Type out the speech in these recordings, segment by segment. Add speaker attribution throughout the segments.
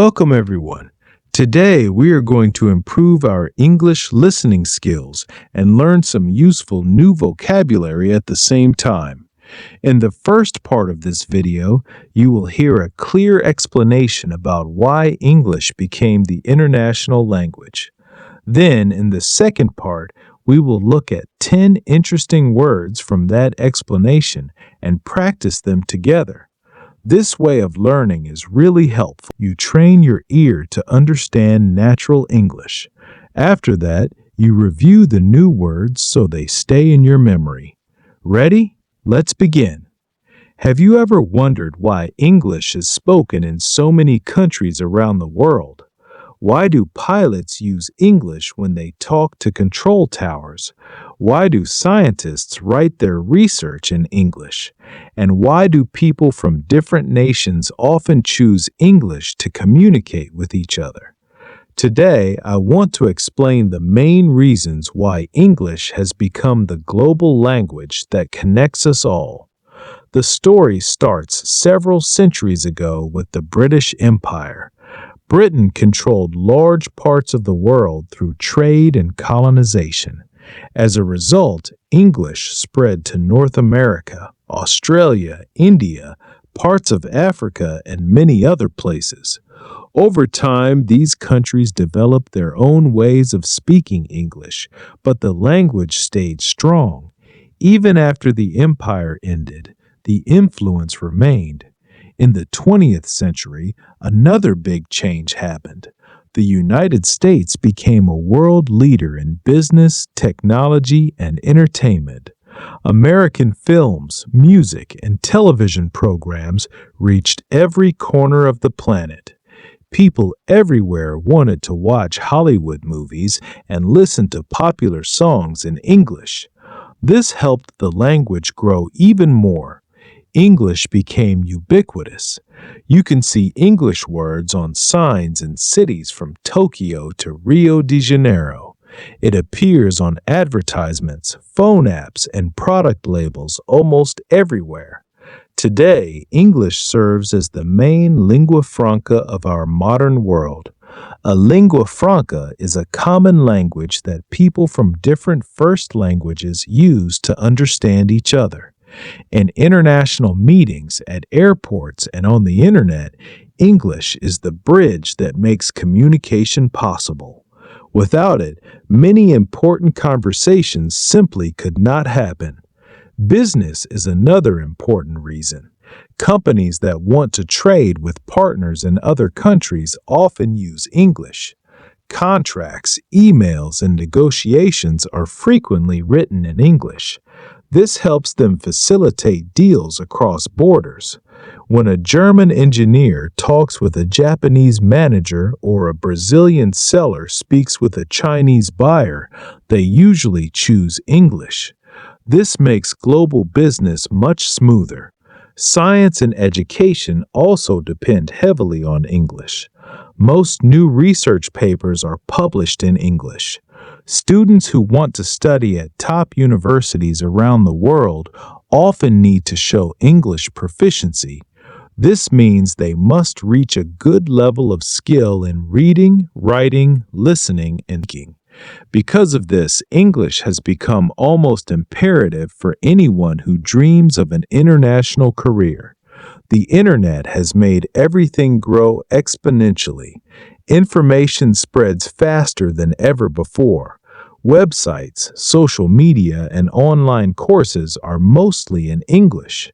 Speaker 1: Welcome, everyone. Today, we are going to improve our English listening skills and learn some useful new vocabulary at the same time. In the first part of this video, you will hear a clear explanation about why English became the international language. Then, in the second part, we will look at 10 interesting words from that explanation and practice them together. This way of learning is really helpful. You train your ear to understand natural English. After that, you review the new words so they stay in your memory. Ready? Let's begin. Have you ever wondered why English is spoken in so many countries around the world? Why do pilots use English when they talk to control towers? Why do scientists write their research in English? And why do people from different nations often choose English to communicate with each other? Today, I want to explain the main reasons why English has become the global language that connects us all. The story starts several centuries ago with the British Empire. Britain controlled large parts of the world through trade and colonization. As a result, English spread to North America, Australia, India, parts of Africa, and many other places. Over time, these countries developed their own ways of speaking English, but the language stayed strong. Even after the empire ended, the influence remained. In the 20th century, another big change happened. The United States became a world leader in business, technology, and entertainment. American films, music, and television programs reached every corner of the planet. People everywhere wanted to watch Hollywood movies and listen to popular songs in English. This helped the language grow even more. English became ubiquitous. You can see English words on signs in cities from Tokyo to Rio de Janeiro. It appears on advertisements, phone apps, and product labels almost everywhere. Today, English serves as the main lingua franca of our modern world. A lingua franca is a common language that people from different first languages use to understand each other. In international meetings, at airports, and on the internet, English is the bridge that makes communication possible. Without it, many important conversations simply could not happen. Business is another important reason. Companies that want to trade with partners in other countries often use English. Contracts, emails, and negotiations are frequently written in English. This helps them facilitate deals across borders. When a German engineer talks with a Japanese manager or a Brazilian seller speaks with a Chinese buyer, they usually choose English. This makes global business much smoother. Science and education also depend heavily on English. Most new research papers are published in English. Students who want to study at top universities around the world often need to show English proficiency. This means they must reach a good level of skill in reading, writing, listening, and speaking. Because of this, English has become almost imperative for anyone who dreams of an international career. The internet has made everything grow exponentially. Information spreads faster than ever before. Websites, social media, and online courses are mostly in English.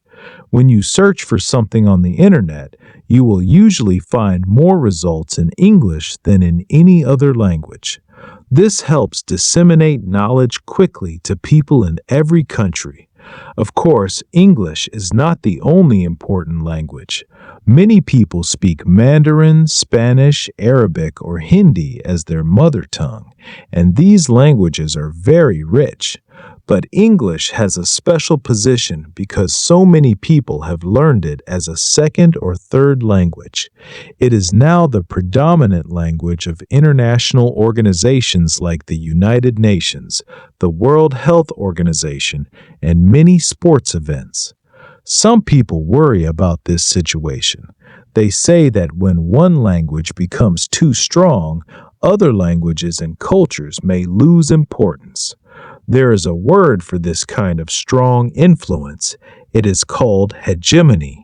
Speaker 1: When you search for something on the internet, you will usually find more results in English than in any other language. This helps disseminate knowledge quickly to people in every country. Of course, English is not the only important language. Many people speak Mandarin, Spanish, Arabic, or Hindi as their mother tongue, and these languages are very rich. But English has a special position because so many people have learned it as a second or third language. It is now the predominant language of international organizations like the United Nations, the World Health Organization, and many sports events. Some people worry about this situation. They say that when one language becomes too strong, other languages and cultures may lose importance. There is a word for this kind of strong influence. It is called hegemony.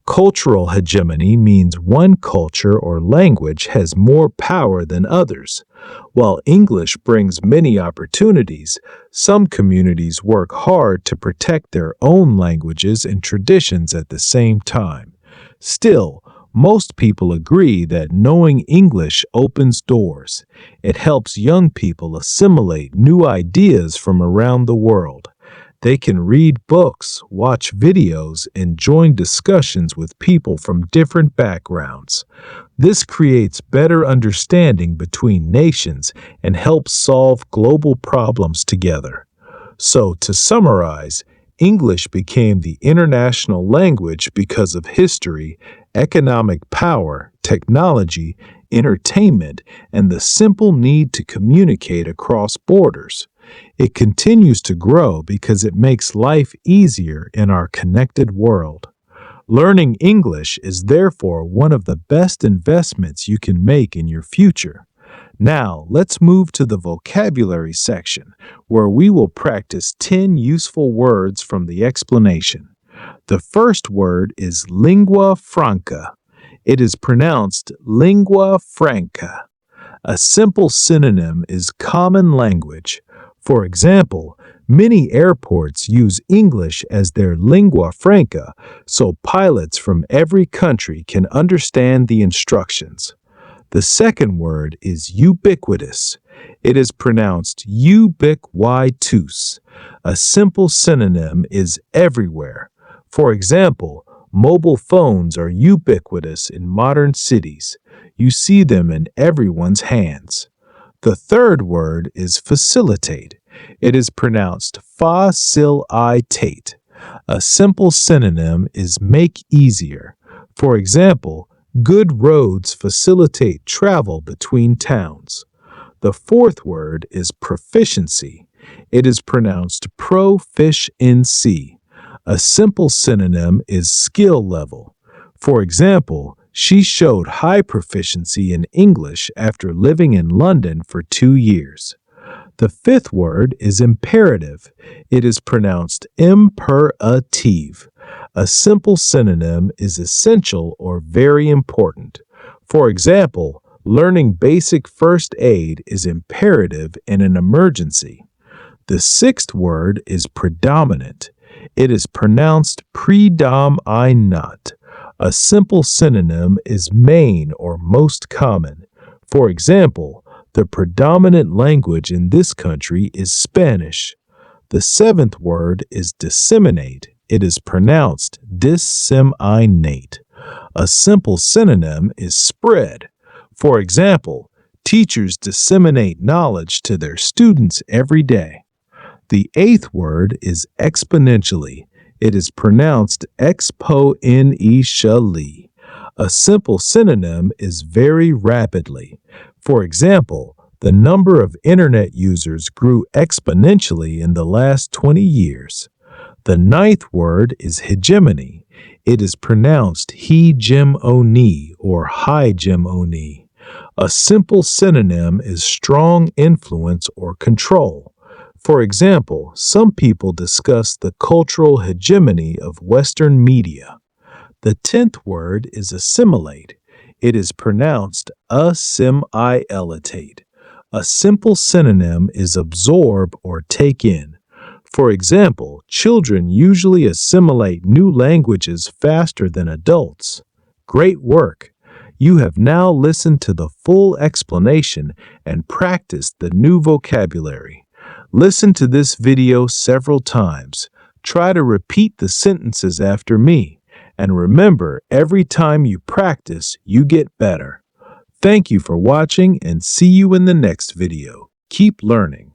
Speaker 1: Cultural hegemony means one culture or language has more power than others. While English brings many opportunities, some communities work hard to protect their own languages and traditions at the same time. Still, most people agree that knowing English opens doors. It helps young people assimilate new ideas from around the world. They can read books, watch videos, and join discussions with people from different backgrounds. This creates better understanding between nations and helps solve global problems together. So, to summarize, English became the international language because of history, economic power, technology, entertainment, and the simple need to communicate across borders. It continues to grow because it makes life easier in our connected world. Learning English is therefore one of the best investments you can make in your future. Now, let's move to the vocabulary section, where we will practice 10 useful words from the explanation. The first word is lingua franca. It is pronounced lingua franca. A simple synonym is common language. For example, many airports use English as their lingua franca, so pilots from every country can understand the instructions. The second word is ubiquitous. It is pronounced ubiquitous. A simple synonym is everywhere. For example, mobile phones are ubiquitous in modern cities. You see them in everyone's hands. The third word is facilitate. It is pronounced facilitate. A simple synonym is make easier. For example, good roads facilitate travel between towns. The fourth word is proficiency. It is pronounced proficiency. A simple synonym is skill level. For example, she showed high proficiency in English after living in London for 2 years. The fifth word is imperative. It is pronounced imperative. A simple synonym is essential or very important. For example, learning basic first aid is imperative in an emergency. The sixth word is predominant. It is pronounced predominant. A simple synonym is main or most common. For example, the predominant language in this country is Spanish. The seventh word is disseminate. It is pronounced disseminate. A simple synonym is spread. For example, teachers disseminate knowledge to their students every day. The eighth word is exponentially. It is pronounced exponentially. A simple synonym is very rapidly. For example, the number of internet users grew exponentially in the last 20 years. The ninth word is hegemony. It is pronounced hegemony or hegemony. A simple synonym is strong influence or control. For example, some people discuss the cultural hegemony of Western media. The 10th word is assimilate. It is pronounced assimilate. A simple synonym is absorb or take in. For example, children usually assimilate new languages faster than adults. Great work! You have now listened to the full explanation and practiced the new vocabulary. Listen to this video several times. Try to repeat the sentences after me. And remember, every time you practice, you get better. Thank you for watching and see you in the next video. Keep learning.